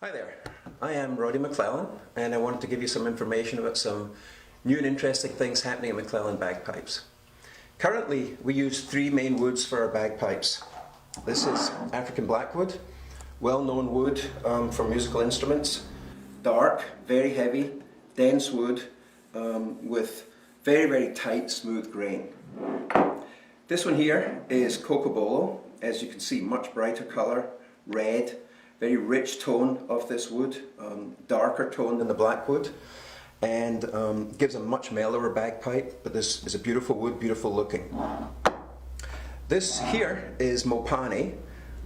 Hi there, I am Roddy MacLellan and I wanted to give you some information about some new and interesting things happening at MacLellan Bagpipes. Currently we use three main woods for our bagpipes. This is African blackwood, well-known wood for musical instruments. Dark, very heavy, dense wood with very tight, smooth grain. This one here is cocobolo. As you can see, much brighter colour, red. Very rich tone of this wood, darker tone than the blackwood, and gives a much mellower bagpipe, but this is a beautiful wood, beautiful looking. This here is mopane,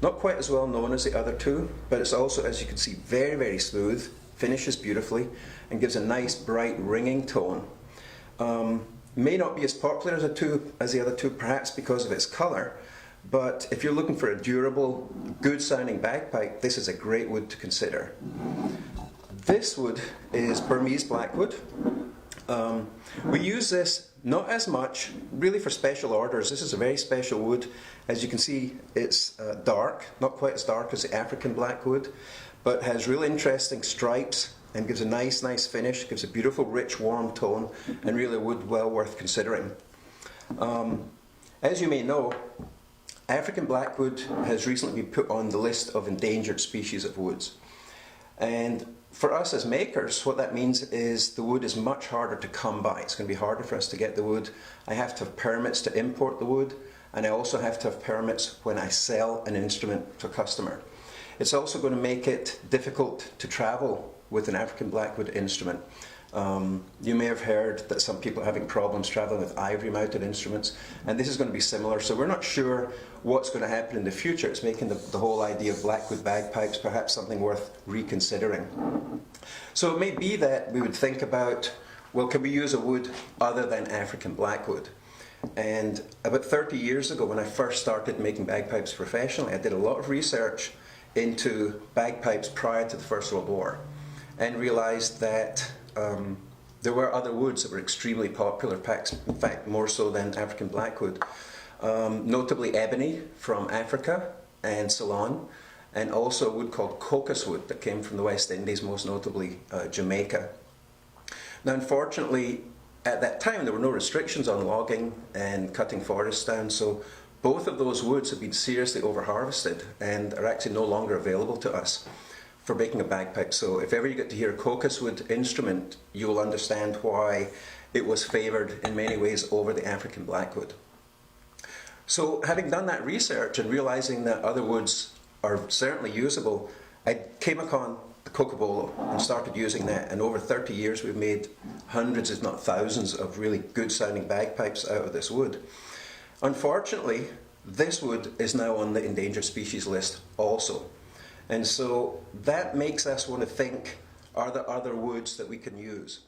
not quite as well known as the other two, but it's also, as you can see, very smooth, finishes beautifully, and gives a nice bright ringing tone. May not be as popular as the other two, perhaps because of its colour, but if you're looking for a durable, good sounding bagpipe, this is a great wood to consider. This wood is Burmese blackwood. We use this not as much, really for special orders. This is a very special wood. As you can see, it's dark, not quite as dark as the African blackwood, but has real interesting stripes and gives a nice finish, gives a beautiful, rich, warm tone, and really a wood well worth considering. As you may know, African blackwood has recently been put on the list of endangered species of woods. And for us as makers, what that means is the wood is much harder to come by. It's going to be harder for us to get the wood. I have to have permits to import the wood, and I also have to have permits when I sell an instrument to a customer. It's also going to make it difficult to travel with an African blackwood instrument. You may have heard that some people are having problems traveling with ivory mounted instruments, and this is going to be similar, so we're not sure what's going to happen in the future. It's making the whole idea of blackwood bagpipes perhaps something worth reconsidering. So it may be that we would think about, well, can we use a wood other than African blackwood? And about 30 years ago, when I first started making bagpipes professionally, I did a lot of research into bagpipes prior to the First World War and realized that there were other woods that were extremely popular, in fact more so than African blackwood, notably ebony from Africa and Ceylon, and also a wood called cocos wood that came from the West Indies, most notably Jamaica. Now unfortunately at that time there were no restrictions on logging and cutting forests down, so both of those woods have been seriously over-harvested and are actually no longer available to us for making a bagpipe. So if ever you get to hear a cocos wood instrument, you will understand why it was favoured in many ways over the African blackwood. So having done that research and realising that other woods are certainly usable, I came upon the cocobolo and started using that, and over 30 years we've made hundreds if not thousands of really good sounding bagpipes out of this wood. Unfortunately, this wood is now on the endangered species list also. And so that makes us want to think, are there other woods that we can use?